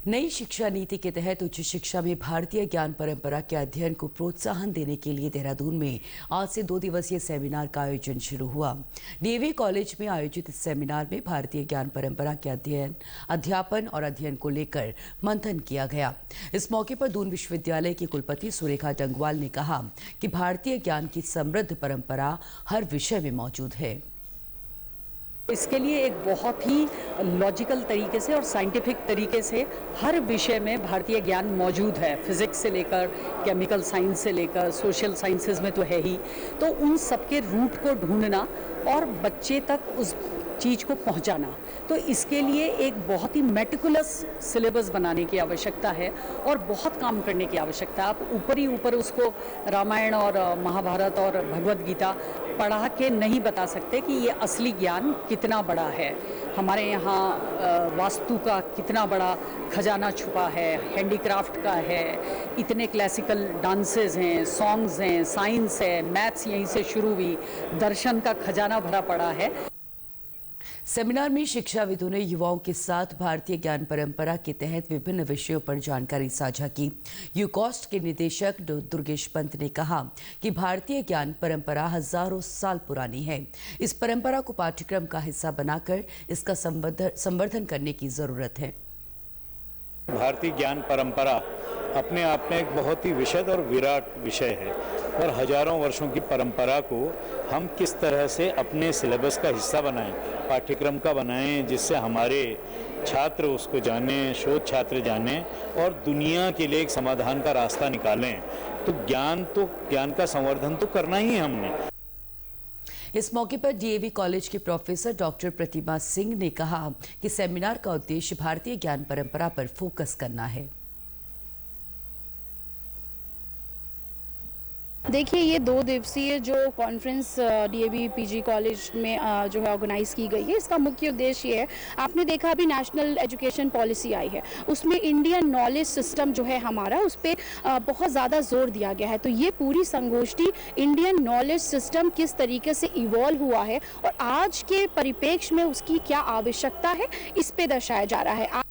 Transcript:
नई शिक्षा नीति के तहत उच्च शिक्षा में भारतीय ज्ञान परंपरा के अध्ययन को प्रोत्साहन देने के लिए देहरादून में आज से 2 दिवसीय सेमिनार का आयोजन शुरू हुआ। डीएवी कॉलेज में आयोजित इस सेमिनार में भारतीय ज्ञान परंपरा के अध्यापन और अध्ययन को लेकर मंथन किया गया। इस मौके पर दून विश्वविद्यालय की कुलपति सुरेखा डंगवाल ने कहा कि भारतीय ज्ञान की समृद्ध परंपरा हर विषय में मौजूद है। इसके लिए एक बहुत ही लॉजिकल तरीके से और साइंटिफिक तरीके से हर विषय में भारतीय ज्ञान मौजूद है। फिजिक्स से लेकर केमिकल साइंस से लेकर सोशल साइंसेज में तो है ही। तो उन सबके रूट को ढूंढना और बच्चे तक उस चीज़ को पहुंचाना, तो इसके लिए एक बहुत ही मेटिकुलस सिलेबस बनाने की आवश्यकता है और बहुत काम करने की आवश्यकता है। आप ऊपर ही ऊपर उसको रामायण और महाभारत और भगवद गीता पढ़ा के नहीं बता सकते कि ये असली ज्ञान कितना बड़ा है। हमारे यहाँ वास्तु का कितना बड़ा खजाना छुपा है, हैंडीक्राफ्ट का है, इतने क्लासिकल डांसेस हैं, सॉन्ग्स हैं, साइंस है, मैथ्स यहीं से शुरू हुई, दर्शन का खजाना भरा पड़ा है। सेमिनार में शिक्षाविदों ने युवाओं के साथ भारतीय ज्ञान परंपरा के तहत विभिन्न विषयों पर जानकारी साझा की। यूकॉस्ट के निदेशक दुर्गेश पंत ने कहा कि भारतीय ज्ञान परंपरा हजारों साल पुरानी है। इस परंपरा को पाठ्यक्रम का हिस्सा बनाकर इसका संवर्धन करने की जरूरत है। भारतीय ज्ञान परंपरा अपने आप में एक बहुत ही विशद और विराट विषय है और हजारों वर्षों की परंपरा को हम किस तरह से अपने सिलेबस का हिस्सा बनाएं, पाठ्यक्रम का बनाएं, जिससे हमारे छात्र उसको जानें, शोध छात्र जानें और दुनिया के लिए एक समाधान का रास्ता निकालें। तो ज्ञान का संवर्धन तो करना ही है हमने। इस मौके पर डीएवी कॉलेज के प्रोफेसर डॉक्टर प्रतिमा सिंह ने कहा कि सेमिनार का उद्देश्य भारतीय ज्ञान परंपरा पर फोकस करना है। देखिए, ये 2 दिवसीय जो कॉन्फ्रेंस डीएवी पीजी कॉलेज में जो है ऑर्गेनाइज की गई है, इसका मुख्य उद्देश्य ये है, आपने देखा अभी नेशनल एजुकेशन पॉलिसी आई है, उसमें इंडियन नॉलेज सिस्टम जो है हमारा, उस पर बहुत ज़्यादा जोर दिया गया है। तो ये पूरी संगोष्ठी इंडियन नॉलेज सिस्टम किस तरीके से इवॉल्व हुआ है और आज के परिप्रेक्ष्य में उसकी क्या आवश्यकता है, इस पे दर्शाया जा रहा है।